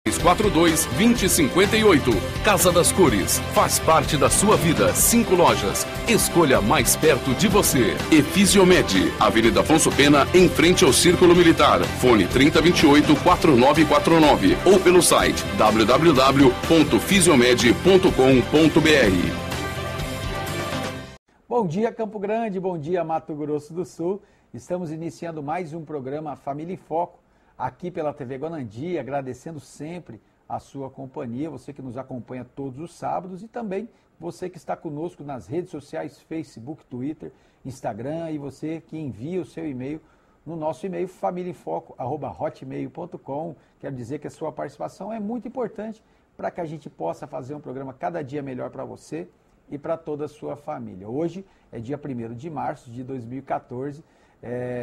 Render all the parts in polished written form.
42-2058. Casa das Cores. Faz parte da sua vida. 5 lojas. Escolha mais perto de você. Efisiomed. Avenida Afonso Pena, em frente ao Círculo Militar. Fone 3028-4949. Ou pelo site www.fisiomed.com.br. Bom dia, Campo Grande. Bom dia, Mato Grosso do Sul. Estamos iniciando mais um programa Família em Foco, aqui pela TV Guanandi, agradecendo sempre a sua companhia, você que nos acompanha todos os sábados e também você que está conosco nas redes sociais, Facebook, Twitter, Instagram e você que envia o seu e-mail no nosso e-mail familiainfoco@hotmail.com. Quero dizer que a sua participação é muito importante para que a gente possa fazer um programa cada dia melhor para você e para toda a sua família. Hoje é dia 1º de março de 2014,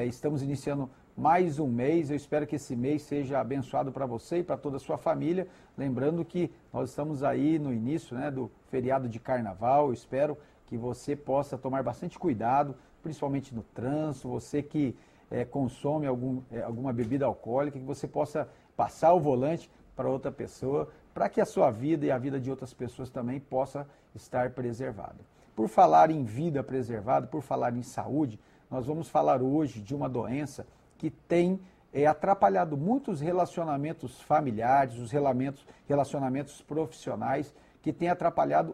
estamos iniciando mais um mês. Eu espero que esse mês seja abençoado para você e para toda a sua família. Lembrando que nós estamos aí no início, do feriado de carnaval. Eu espero que você possa tomar bastante cuidado, principalmente no trânsito, você que consome alguma bebida alcoólica, que você possa passar o volante para outra pessoa, para que a sua vida e a vida de outras pessoas também possa estar preservada. Por falar em vida preservada, por falar em saúde, nós vamos falar hoje de uma doença que tem atrapalhado muitos relacionamentos familiares, os relacionamentos profissionais, que tem atrapalhado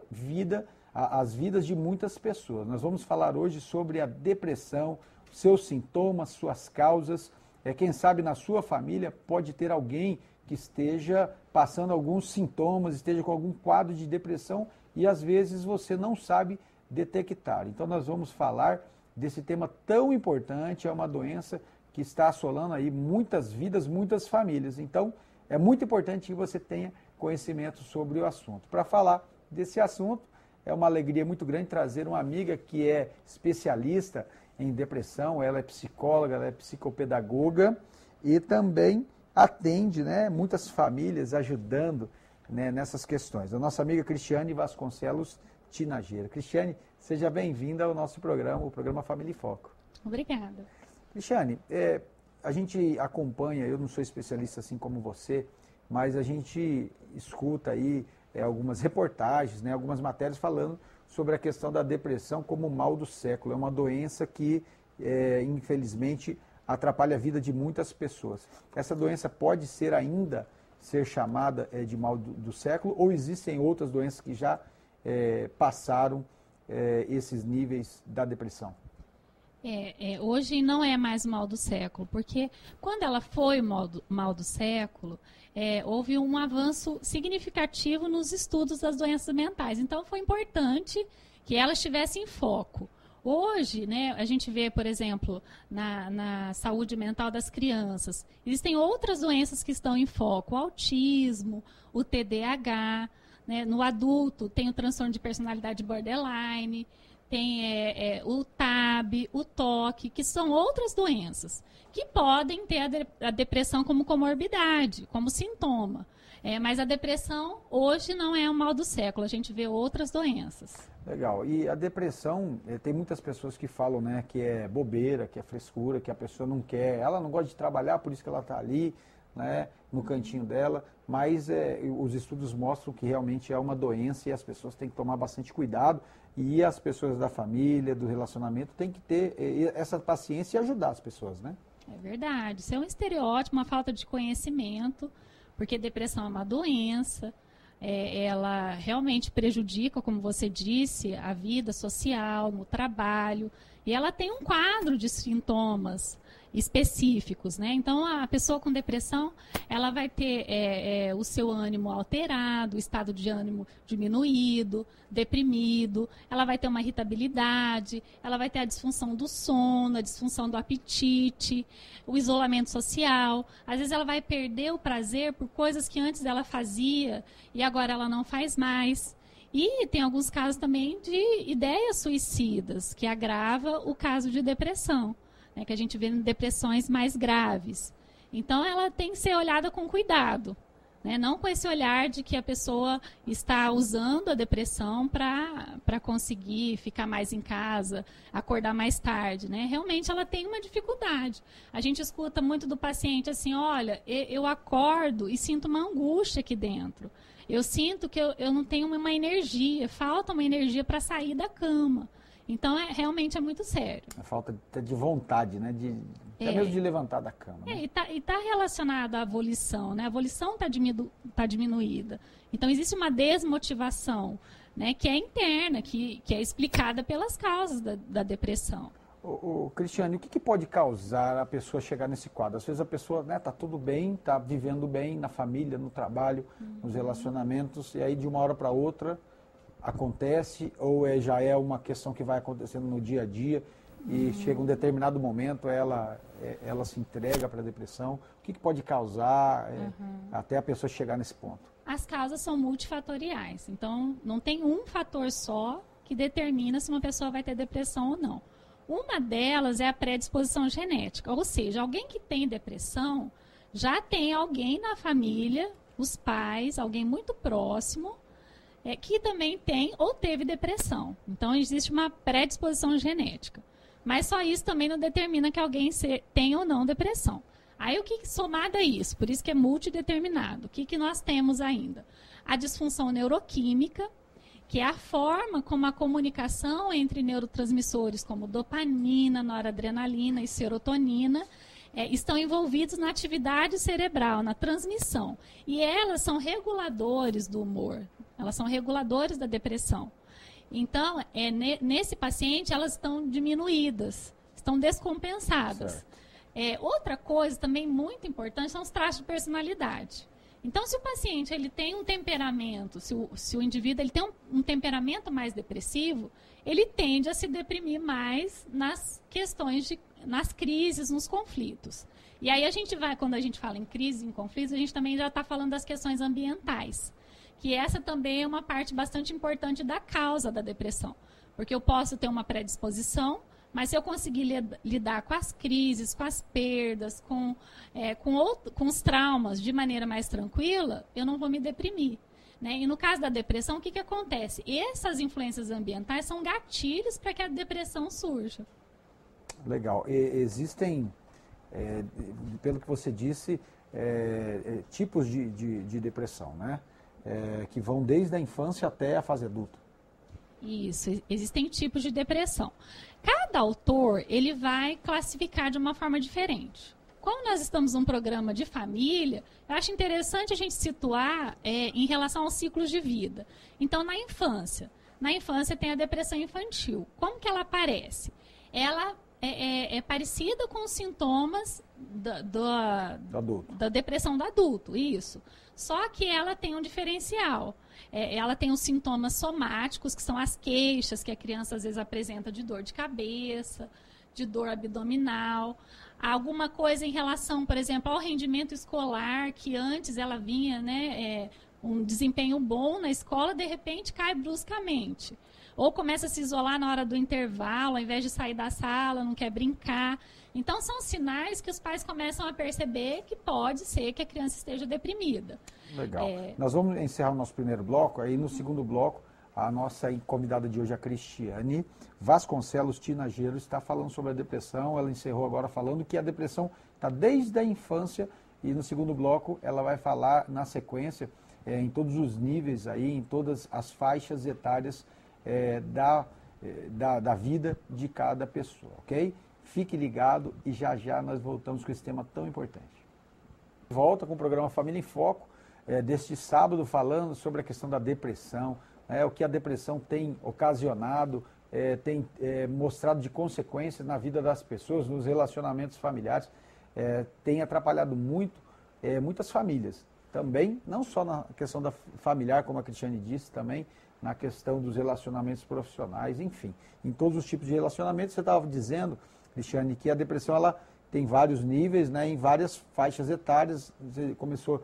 as vidas de muitas pessoas. Nós vamos falar hoje sobre a depressão, seus sintomas, suas causas. Quem sabe na sua família pode ter alguém que esteja passando alguns sintomas, esteja com algum quadro de depressão e às vezes você não sabe detectar. Então nós vamos falar desse tema tão importante, é uma doença que está assolando aí muitas vidas, muitas famílias. Então, é muito importante que você tenha conhecimento sobre o assunto. Para falar desse assunto, é uma alegria muito grande trazer uma amiga que é especialista em depressão, ela é psicóloga, ela é psicopedagoga e também atende muitas famílias ajudando nessas questões. A nossa amiga Cristiane Vasconcelos Tinageira. Cristiane, seja bem-vinda ao nosso programa, o programa Família em Foco. Obrigada. Cristiane, a gente acompanha, eu não sou especialista assim como você, mas a gente escuta aí algumas reportagens, algumas matérias falando sobre a questão da depressão como o mal do século. É uma doença que, infelizmente, atrapalha a vida de muitas pessoas. Essa doença pode ser chamada de mal do século, ou existem outras doenças que já passaram esses níveis da depressão? Hoje não é mais o mal do século, porque quando ela foi o mal do século, houve um avanço significativo nos estudos das doenças mentais. Então, foi importante que ela estivesse em foco. Hoje, a gente vê, por exemplo, na saúde mental das crianças, existem outras doenças que estão em foco, o autismo, o TDAH, no adulto tem o transtorno de personalidade borderline, tem o TAB, o TOC, que são outras doenças que podem ter a depressão como comorbidade, como sintoma. Mas a depressão hoje não é o mal do século, a gente vê outras doenças. Legal. E a depressão, tem muitas pessoas que falam que é bobeira, que é frescura, que a pessoa não quer, ela não gosta de trabalhar, por isso que ela está ali, no cantinho dela, mas os estudos mostram que realmente é uma doença e as pessoas têm que tomar bastante cuidado e as pessoas da família, do relacionamento, têm que ter essa paciência e ajudar as pessoas, né? É verdade. Isso é um estereótipo, uma falta de conhecimento, porque depressão é uma doença, ela realmente prejudica, como você disse, a vida social, no trabalho, e ela tem um quadro de sintomas específicos, Então, a pessoa com depressão, ela vai ter o seu ânimo alterado, o estado de ânimo diminuído, deprimido, ela vai ter uma irritabilidade, ela vai ter a disfunção do sono, a disfunção do apetite, o isolamento social. Às vezes ela vai perder o prazer por coisas que antes ela fazia e agora ela não faz mais. E tem alguns casos também de ideias suicidas, que agrava o caso de depressão, que a gente vê em depressões mais graves. Então, ela tem que ser olhada com cuidado, né? Não com esse olhar de que a pessoa está usando a depressão para conseguir ficar mais em casa, acordar mais tarde, né? Realmente ela tem uma dificuldade. A gente escuta muito do paciente assim, olha, eu acordo e sinto uma angústia aqui dentro. Eu sinto que eu não tenho uma energia, falta uma energia para sair da cama. Então, realmente é muito sério. A falta de vontade, né? Até mesmo de levantar da cama. Né? E tá relacionado à volição, né? A volição tá diminuída. Então, existe uma desmotivação, né? Que é interna, que é explicada pelas causas da depressão. Cristiane, o que pode causar a pessoa chegar nesse quadro? Às vezes a pessoa tá tudo bem, está vivendo bem na família, no trabalho, nos relacionamentos, e aí de uma hora para outra acontece, ou já é uma questão que vai acontecendo no dia a dia e chega um determinado momento, ela se entrega para a depressão. O que pode causar até a pessoa chegar nesse ponto? As causas são multifatoriais, então não tem um fator só que determina se uma pessoa vai ter depressão ou não. Uma delas é a predisposição genética, ou seja, alguém que tem depressão já tem alguém na família, os pais, alguém muito próximo, que também tem ou teve depressão. Então, existe uma predisposição genética. Mas só isso também não determina que alguém tenha ou não depressão. Aí, somado a isso? Por isso que é multideterminado. O que nós temos ainda? A disfunção neuroquímica, que é a forma como a comunicação entre neurotransmissores como dopamina, noradrenalina e serotonina estão envolvidos na atividade cerebral, na transmissão. E elas são reguladores do humor. Elas são reguladores da depressão. Então, nesse paciente, elas estão diminuídas, estão descompensadas. Outra coisa também muito importante são os traços de personalidade. Então, se o paciente ele tem um temperamento, se o indivíduo ele tem um temperamento mais depressivo, ele tende a se deprimir mais nas questões, nas crises, nos conflitos. E aí quando a gente fala em crises, em conflitos, a gente também já está falando das questões ambientais. Que essa também é uma parte bastante importante da causa da depressão. Porque eu posso ter uma predisposição, mas se eu conseguir lidar com as crises, com as perdas, com os traumas de maneira mais tranquila, eu não vou me deprimir. Né? E no caso da depressão, o que acontece? Essas influências ambientais são gatilhos para que a depressão surja. Legal. Existem, pelo que você disse, tipos de depressão, né? Que vão desde a infância até a fase adulta. Isso, existem tipos de depressão. Cada autor, ele vai classificar de uma forma diferente. Como nós estamos num programa de família, eu acho interessante a gente situar em relação aos ciclos de vida. Então, na infância tem a depressão infantil. Como que ela aparece? Ela é parecida com os sintomas da depressão do adulto, isso. Só que ela tem um diferencial. Ela tem os sintomas somáticos, que são as queixas que a criança às vezes apresenta de dor de cabeça, de dor abdominal. Alguma coisa em relação, por exemplo, ao rendimento escolar, que antes ela vinha, um desempenho bom na escola, de repente cai bruscamente. Ou começa a se isolar na hora do intervalo, ao invés de sair da sala, não quer brincar. Então, são sinais que os pais começam a perceber que pode ser que a criança esteja deprimida. Legal. Nós vamos encerrar o nosso primeiro bloco. Aí, no segundo bloco, a nossa convidada de hoje, a Cristiane Vasconcelos Tinageiro, está falando sobre a depressão. Ela encerrou agora falando que a depressão está desde a infância. E no segundo bloco, ela vai falar na sequência, em todos os níveis, aí, em todas as faixas etárias da vida de cada pessoa, ok? Fique ligado e já nós voltamos com esse tema tão importante. Volta com o programa Família em Foco, deste sábado, falando sobre a questão da depressão, o que a depressão tem ocasionado, tem mostrado de consequências na vida das pessoas, nos relacionamentos familiares, tem atrapalhado muitas famílias. Também, não só na questão da familiar, como a Cristiane disse, também na questão dos relacionamentos profissionais, enfim. Em todos os tipos de relacionamentos, você estava dizendo, Cristiane, que a depressão ela tem vários níveis, em várias faixas etárias. Você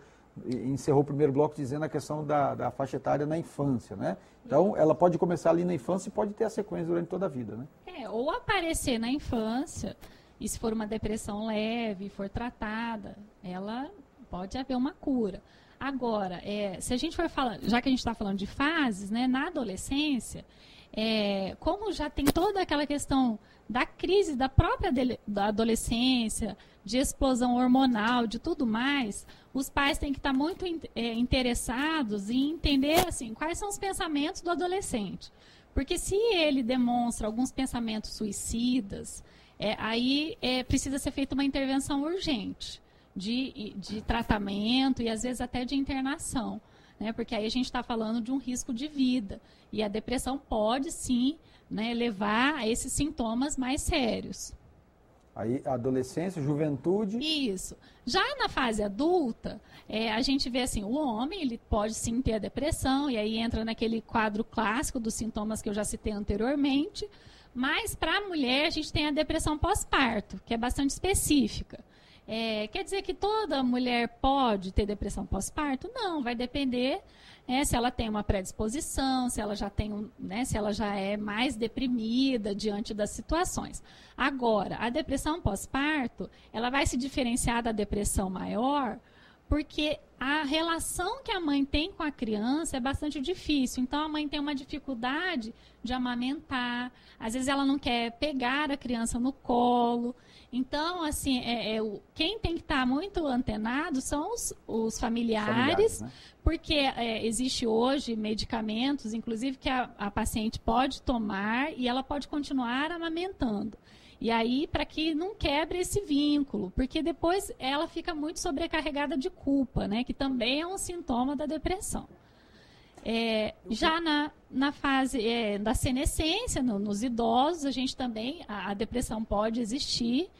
encerrou o primeiro bloco dizendo a questão da faixa etária na infância, né? Então, ela pode começar ali na infância e pode ter a sequência durante toda a vida, né? Ou aparecer na infância, e se for uma depressão leve, for tratada, ela pode haver uma cura. Agora, se a gente for falar, já que a gente está falando de fases, né, na adolescência, como já tem toda aquela questão da crise da própria da adolescência, de explosão hormonal, de tudo mais, os pais têm que estar muito interessados em entender assim, quais são os pensamentos do adolescente. Porque se ele demonstra alguns pensamentos suicidas, aí precisa ser feita uma intervenção urgente de tratamento e às vezes até de internação, né? Porque aí a gente está falando de um risco de vida. E a depressão pode sim, né, levar a esses sintomas mais sérios. Aí, adolescência, juventude... Isso. Já na fase adulta, a gente vê assim, o homem ele pode sim ter a depressão, e aí entra naquele quadro clássico dos sintomas que eu já citei anteriormente, mas para a mulher a gente tem a depressão pós-parto, que é bastante específica. Quer dizer que toda mulher pode ter depressão pós-parto? Não, vai depender se ela tem uma predisposição, se ela já tem, se ela já é mais deprimida diante das situações. Agora, a depressão pós-parto, ela vai se diferenciar da depressão maior, porque a relação que a mãe tem com a criança é bastante difícil. Então, a mãe tem uma dificuldade de amamentar. Às vezes, ela não quer pegar a criança no colo. Então, assim, quem tem que estar muito antenado são os familiares, né? Porque existe hoje medicamentos, inclusive, que a paciente pode tomar e ela pode continuar amamentando. E aí, para que não quebre esse vínculo, porque depois ela fica muito sobrecarregada de culpa, né? Que também é um sintoma da depressão. Já na fase da senescência, nos idosos, a gente também, a depressão pode existir.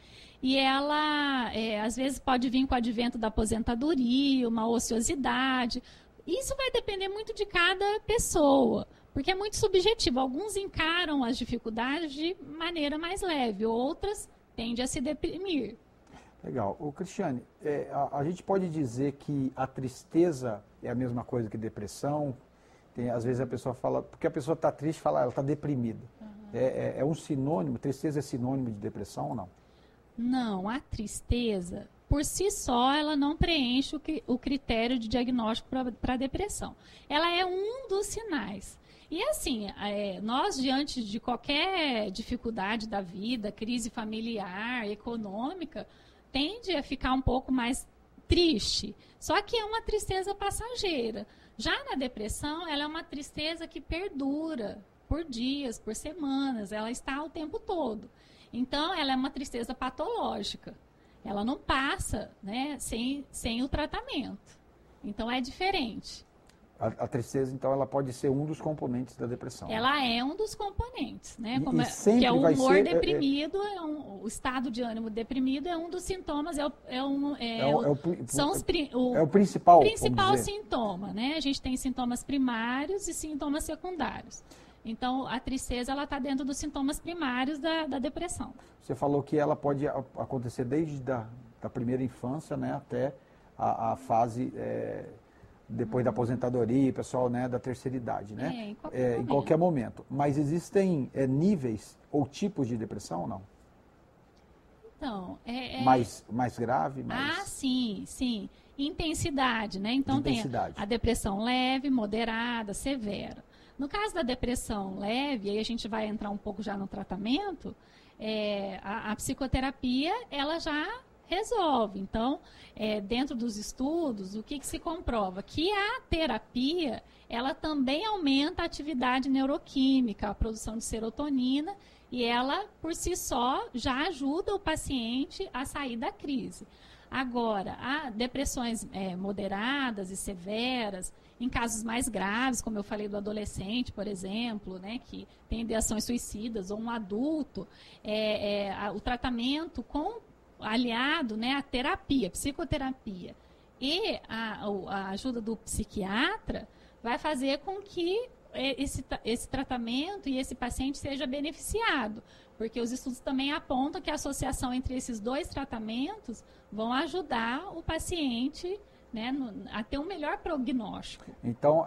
E ela, às vezes, pode vir com o advento da aposentadoria, uma ociosidade. Isso vai depender muito de cada pessoa, porque é muito subjetivo. Alguns encaram as dificuldades de maneira mais leve, outras tendem a se deprimir. Legal. Cristiane, a gente pode dizer que a tristeza é a mesma coisa que depressão? Às vezes a pessoa fala, porque a pessoa está triste, fala, ela está deprimida. Uhum. É um sinônimo, tristeza é sinônimo de depressão ou não? Não, a tristeza, por si só, ela não preenche o critério de diagnóstico para a depressão. Ela é um dos sinais. E assim, nós, diante de qualquer dificuldade da vida, crise familiar, econômica, tende a ficar um pouco mais triste. Só que é uma tristeza passageira. Já na depressão, ela é uma tristeza que perdura por dias, por semanas, ela está o tempo todo. Então, ela é uma tristeza patológica. Ela não passa, né, sem o tratamento. Então, é diferente. A tristeza, então, ela pode ser um dos componentes da depressão. Ela é um dos componentes, né? Que é o humor deprimido, o estado de ânimo deprimido é um dos sintomas, é o principal sintoma, né? A gente tem sintomas primários e sintomas secundários. Então, a tristeza, ela está dentro dos sintomas primários da depressão. Você falou que ela pode acontecer desde da primeira infância, né, até a fase depois da aposentadoria, pessoal, né, da terceira idade, né? Em qualquer momento. Mas existem níveis ou tipos de depressão ou não? Então, mais grave? Sim. Intensidade, né? Então, tem a depressão leve, moderada, severa. No caso da depressão leve, aí a gente vai entrar um pouco já no tratamento, a psicoterapia, ela já resolve. Então, dentro dos estudos, o que se comprova? Que a terapia, ela também aumenta a atividade neuroquímica, a produção de serotonina, e ela, por si só, já ajuda o paciente a sair da crise. Agora, há depressões moderadas e severas, em casos mais graves, como eu falei do adolescente, por exemplo, né, que tem ideações suicidas, ou um adulto, o tratamento aliado, né, à terapia, psicoterapia, e a ajuda do psiquiatra vai fazer com que esse tratamento e esse paciente seja beneficiado, porque os estudos também apontam que a associação entre esses dois tratamentos vão ajudar o paciente, né, a ter um melhor prognóstico. Então,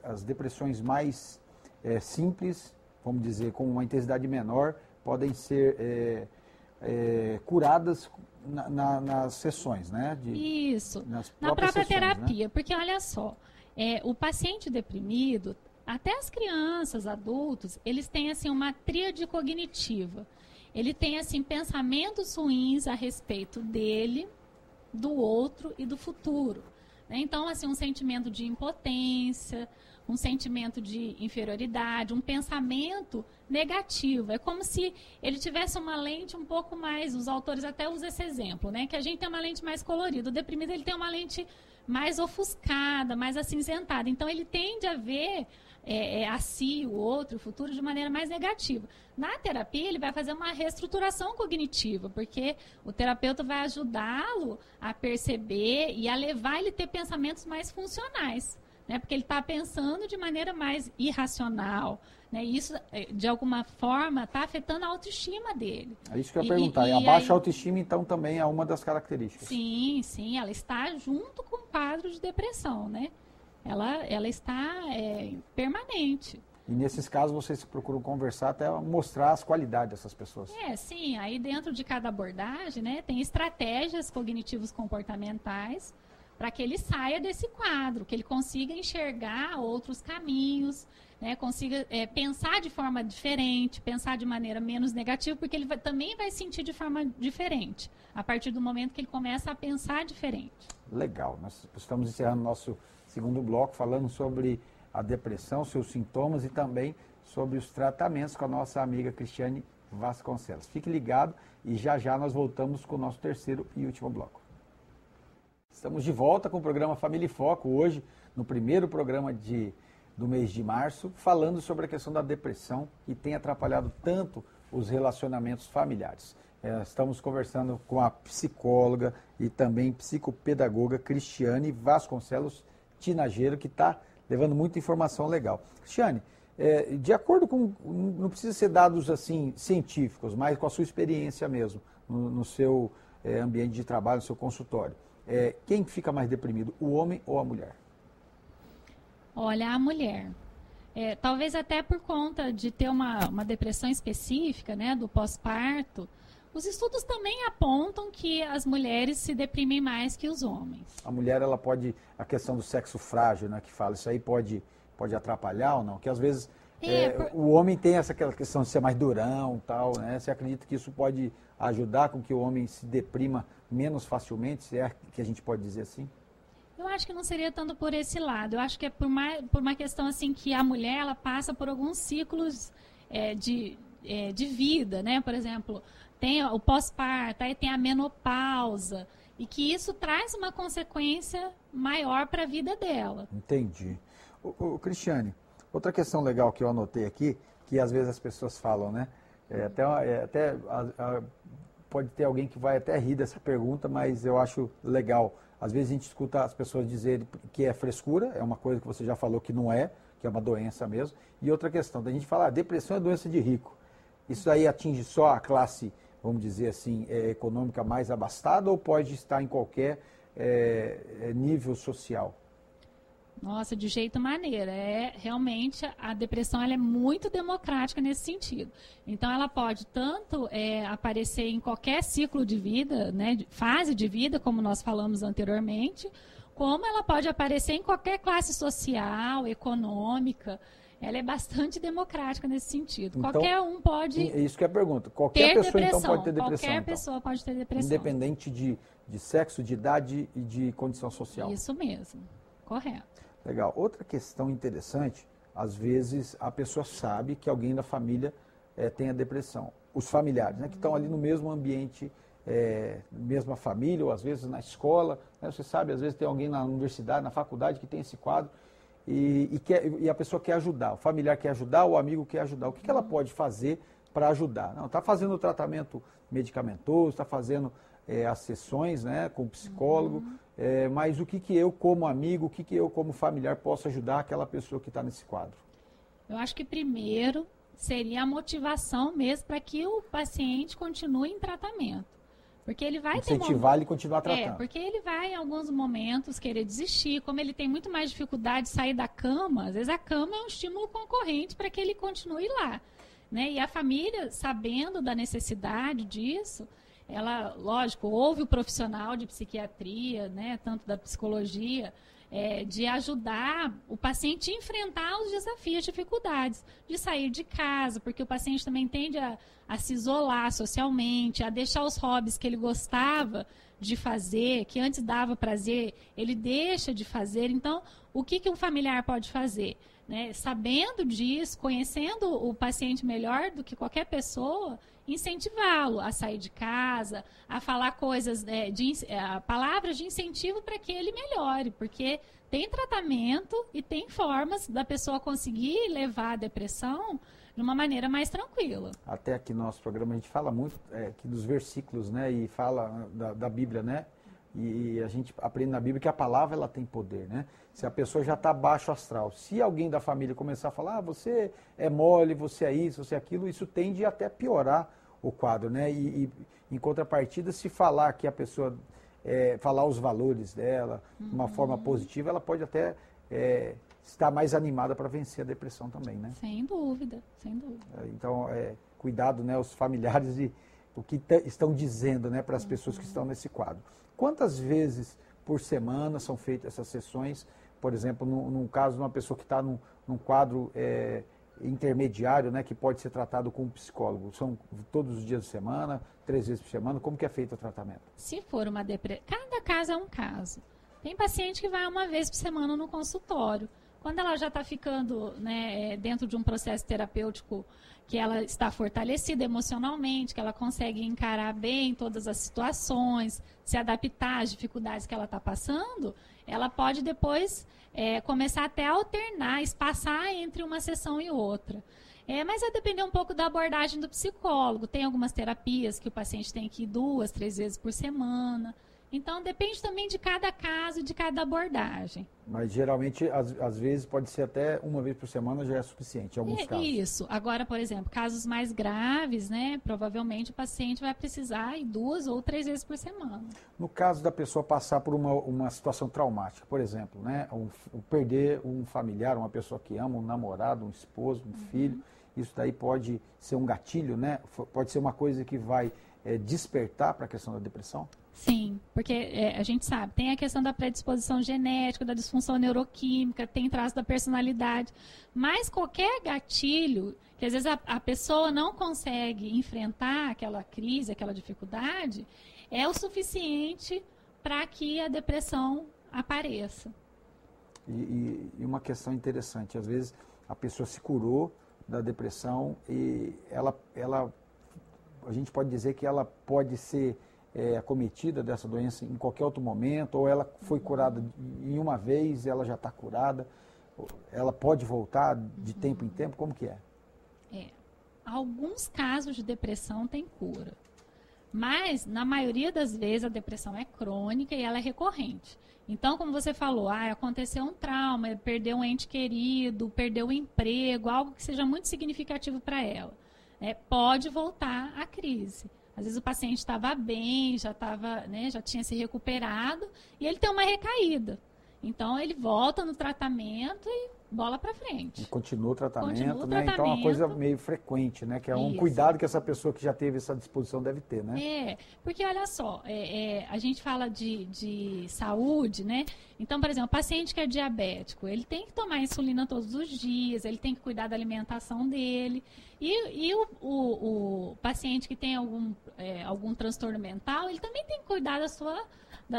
as depressões mais simples, vamos dizer, com uma intensidade menor, podem ser curadas nas sessões, né? Isso, na própria sessões, terapia. Né? Porque, olha só, o paciente deprimido, até as crianças, adultos, eles têm, assim, uma tríade cognitiva. Ele tem, assim, pensamentos ruins a respeito dele, do outro e do futuro. Né? Então, assim, um sentimento de impotência, um sentimento de inferioridade, um pensamento negativo. É como se ele tivesse uma lente um pouco mais, os autores até usam esse exemplo, né? Que a gente tem uma lente mais colorida, o deprimido ele tem uma lente mais ofuscada, mais acinzentada. Então, ele tende a ver a si, o outro, o futuro, de maneira mais negativa. Na terapia, ele vai fazer uma reestruturação cognitiva, porque o terapeuta vai ajudá-lo a perceber e a levar ele a ter pensamentos mais funcionais. Né, porque ele está pensando de maneira mais irracional. Né, e isso, de alguma forma, está afetando a autoestima dele. É isso que eu ia perguntar. E a baixa autoestima, então, também é uma das características. Sim, ela está junto com o quadro de depressão. Né? Ela está permanente. E nesses casos, vocês procuram conversar até mostrar as qualidades dessas pessoas. Sim. Aí, dentro de cada abordagem, né, tem estratégias cognitivos comportamentais para que ele saia desse quadro, que ele consiga enxergar outros caminhos, né, consiga pensar de forma diferente, pensar de maneira menos negativa, porque ele também vai sentir de forma diferente, a partir do momento que ele começa a pensar diferente. Legal, nós estamos encerrando nosso segundo bloco, falando sobre a depressão, seus sintomas e também sobre os tratamentos com a nossa amiga Cristiane Vasconcelos. Fique ligado e já nós voltamos com o nosso terceiro e último bloco. Estamos de volta com o programa Família em Foco, hoje, no primeiro programa do mês de março, falando sobre a questão da depressão que tem atrapalhado tanto os relacionamentos familiares. Estamos conversando com a psicóloga e também psicopedagoga Cristiane Vasconcelos Tinageiro, que está levando muita informação legal. Cristiane, de acordo com, não precisa ser dados assim científicos, mas com a sua experiência mesmo, no seu ambiente de trabalho, no seu consultório. Quem fica mais deprimido, o homem ou a mulher? Olha, a mulher. Talvez até por conta de ter uma depressão específica, né, do pós-parto, os estudos também apontam que as mulheres se deprimem mais que os homens. A mulher, ela pode, a questão do sexo frágil, né, que fala, isso aí pode atrapalhar ou não? Que às vezes o homem tem aquela questão de ser mais durão, tal, né? Você acredita que isso pode ajudar com que o homem se deprima menos facilmente, se é que a gente pode dizer assim? Eu acho que não seria tanto por esse lado. Eu acho que é por uma questão assim que a mulher ela passa por alguns ciclos de vida, né? Por exemplo, tem o pós-parto, aí tem a menopausa, e que isso traz uma consequência maior para a vida dela. Entendi. Cristiane, outra questão legal que eu anotei aqui, que às vezes as pessoas falam, né? Pode ter alguém que vai até rir dessa pergunta, mas eu acho legal. Às vezes a gente escuta as pessoas dizerem que é frescura, é uma coisa que você já falou que não é, que é uma doença mesmo. E outra questão, da gente falar, depressão é doença de rico. Isso aí atinge só a classe, vamos dizer assim, econômica mais abastada ou pode estar em qualquer nível social? Nossa, de jeito maneira. Realmente, a depressão ela é muito democrática nesse sentido. Então, ela pode tanto aparecer em qualquer ciclo de vida, né, fase de vida, como nós falamos anteriormente, como ela pode aparecer em qualquer classe social, econômica. Ela é bastante democrática nesse sentido. Então, qualquer um pode. É isso que é a pergunta. Qualquer pessoa, então, pode ter depressão. Qualquer pessoa pode ter depressão. Independente de sexo, de idade e de condição social. Isso mesmo. Correto. Legal. Outra questão interessante, às vezes a pessoa sabe que alguém da família tem a depressão. Os familiares, né, que estão ali no mesmo ambiente, mesma família, ou às vezes na escola. Né, você sabe, às vezes tem alguém na universidade, na faculdade que tem esse quadro e a pessoa quer ajudar. O familiar quer ajudar, o amigo quer ajudar. O que ela pode fazer para ajudar? Não, está fazendo o tratamento medicamentoso, está fazendo as sessões, né, com o psicólogo. Mas o que eu, como amigo, o que eu, como familiar, posso ajudar aquela pessoa que está nesse quadro? Eu acho que primeiro seria a motivação mesmo para que o paciente continue em tratamento. Porque ele vai incentivar ele a continuar tratando. Porque ele vai, em alguns momentos, querer desistir. Como ele tem muito mais dificuldade de sair da cama, às vezes a cama é um estímulo concorrente para que ele continue lá. né? E a família, sabendo da necessidade disso, ela, lógico, ouve o profissional de psiquiatria, né, tanto da psicologia, de ajudar o paciente a enfrentar os desafios, dificuldades, de sair de casa, porque o paciente também tende a se isolar socialmente, a deixar os hobbies que ele gostava de fazer, que antes dava prazer, ele deixa de fazer. Então, o que um familiar pode fazer? Né? Sabendo disso, conhecendo o paciente melhor do que qualquer pessoa, incentivá-lo a sair de casa, a falar coisas, palavras de incentivo para que ele melhore, porque tem tratamento e tem formas da pessoa conseguir levar a depressão de uma maneira mais tranquila. Até aqui no nosso programa a gente fala muito aqui dos versículos, né, e fala da Bíblia, né, e a gente aprende na Bíblia que a palavra ela tem poder, né? Se a pessoa já está baixo astral, se alguém da família começar a falar, você é mole, você é isso, você é aquilo, isso tende até a piorar o quadro, né? E em contrapartida, se falar que a pessoa, falar os valores dela de uma forma positiva, ela pode até estar mais animada para vencer a depressão também, né? Sem dúvida, sem dúvida. Então, cuidado, né, os familiares e o que estão dizendo, né, para as pessoas que estão nesse quadro. Quantas vezes por semana são feitas essas sessões? Por exemplo, num caso de uma pessoa que está num quadro intermediário, né, que pode ser tratado com um psicólogo. São todos os dias de semana, 3 vezes por semana? Como que é feito o tratamento? Se for uma depressão, cada caso é um caso. Tem paciente que vai uma vez por semana no consultório. Quando ela já está ficando, né, dentro de um processo terapêutico que ela está fortalecida emocionalmente, que ela consegue encarar bem todas as situações, se adaptar às dificuldades que ela está passando, ela pode depois começar até a alternar, espaçar entre uma sessão e outra. Mas vai depender um pouco da abordagem do psicólogo. Tem algumas terapias que o paciente tem que ir 2, 3 vezes por semana. Então, depende também de cada caso e de cada abordagem. Mas, geralmente, às vezes, pode ser até uma vez por semana já é suficiente, em alguns casos. Isso. Agora, por exemplo, casos mais graves, né? Provavelmente o paciente vai precisar ir 2 ou 3 vezes por semana. No caso da pessoa passar por uma situação traumática, por exemplo, né? Perder um familiar, uma pessoa que ama, um namorado, um esposo, um filho, isso daí pode ser um gatilho, né? Pode ser uma coisa que vai despertar para a questão da depressão? Sim, porque a gente sabe, tem a questão da predisposição genética, da disfunção neuroquímica, tem traço da personalidade, mas qualquer gatilho, que às vezes a pessoa não consegue enfrentar aquela crise, aquela dificuldade, é o suficiente para que a depressão apareça. E uma questão interessante, às vezes a pessoa se curou da depressão e a gente pode dizer que ela pode ser acometida dessa doença em qualquer outro momento, ou ela foi curada em uma vez, ela já está curada, ela pode voltar de tempo em tempo, como que é? Alguns casos de depressão têm cura, mas na maioria das vezes a depressão é crônica e ela é recorrente. Então, como você falou, aconteceu um trauma, perdeu um ente querido, perdeu o emprego, algo que seja muito significativo para ela. Pode voltar à crise. Às vezes o paciente estava bem, já tinha se recuperado e ele tem uma recaída. Então ele volta no tratamento e bola para frente. E continua o tratamento, né? Então é uma coisa meio frequente, né? Que é um cuidado que essa pessoa que já teve essa disposição deve ter, né? Porque olha só, a gente fala de saúde, né? Então, por exemplo, o paciente que é diabético, ele tem que tomar insulina todos os dias, ele tem que cuidar da alimentação dele. E o paciente que tem algum transtorno mental, ele também tem que cuidar da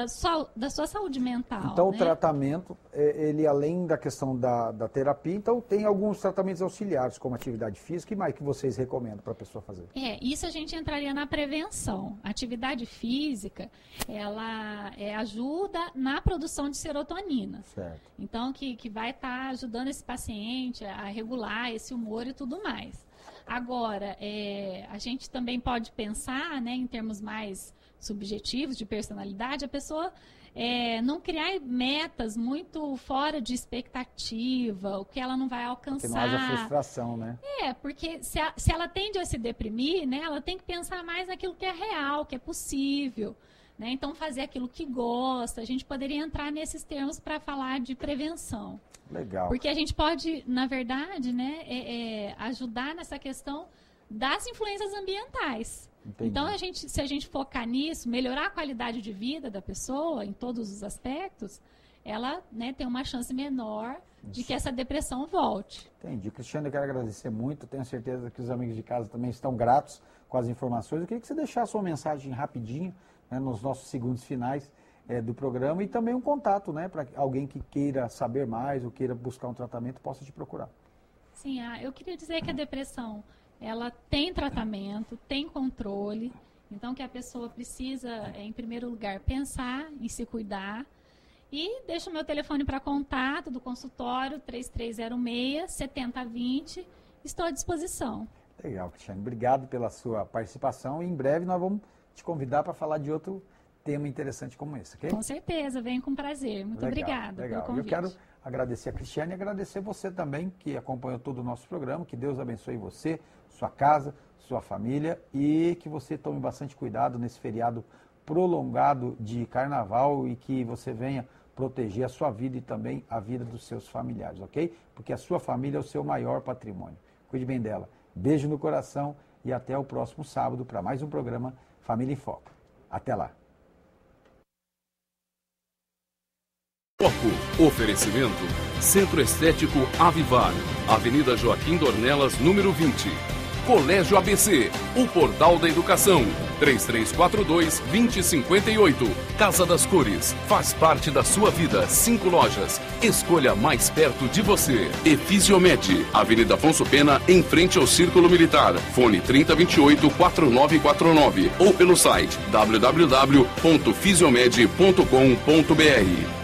sua saúde mental. Então, né? O tratamento, ele além da questão da terapia, então tem alguns tratamentos auxiliares, como atividade física, e mais que vocês recomendam para a pessoa fazer? Isso a gente entraria na prevenção. A atividade física, ela ajuda na produção de serotonina. Certo. Então, que vai estar ajudando esse paciente a regular esse humor e tudo mais. Agora, a gente também pode pensar, né, em termos mais subjetivos, de personalidade, a pessoa não criar metas muito fora de expectativa, o que ela não vai alcançar. Que não haja frustração, né? Porque se ela tende a se deprimir, né, ela tem que pensar mais naquilo que é real, que é possível. né? Então, fazer aquilo que gosta, a gente poderia entrar nesses termos para falar de prevenção. Legal. Porque a gente pode, na verdade, né, ajudar nessa questão das influências ambientais. Entendi. Então, se a gente focar nisso, melhorar a qualidade de vida da pessoa, em todos os aspectos, ela, né, tem uma chance menor de que essa depressão volte. Entendi. Cristiane, eu quero agradecer muito. Tenho certeza que os amigos de casa também estão gratos com as informações. Eu queria que você deixasse uma mensagem rapidinho, né, nos nossos segundos finais do programa, e também um contato, né, para alguém que queira saber mais ou queira buscar um tratamento, possa te procurar. Sim, eu queria dizer que a depressão, ela tem tratamento, tem controle, então que a pessoa precisa, em primeiro lugar, pensar em se cuidar. E deixo o meu telefone para contato do consultório, 3306-7020. Estou à disposição. Legal, Cristiane. Obrigado pela sua participação. E em breve nós vamos te convidar para falar de outro tema interessante como esse, ok? Com certeza, venho com prazer. Muito obrigada pelo convite. Eu quero agradecer a Cristiane e agradecer você também que acompanhou todo o nosso programa. Que Deus abençoe você, sua casa, sua família, e que você tome bastante cuidado nesse feriado prolongado de carnaval e que você venha proteger a sua vida e também a vida dos seus familiares, ok? Porque a sua família é o seu maior patrimônio. Cuide bem dela. Beijo no coração e até o próximo sábado para mais um programa Família em Foco. Até lá. Foco. Oferecimento. Centro Estético Avivar. Avenida Joaquim Dornelas, número 20. Colégio ABC. O Portal da Educação. 3342-2058. Casa das Cores. Faz parte da sua vida. 5 lojas. Escolha mais perto de você. Efisiomed. Avenida Afonso Pena, em frente ao Círculo Militar. Fone 3028-4949. Ou pelo site www.fisiomed.com.br.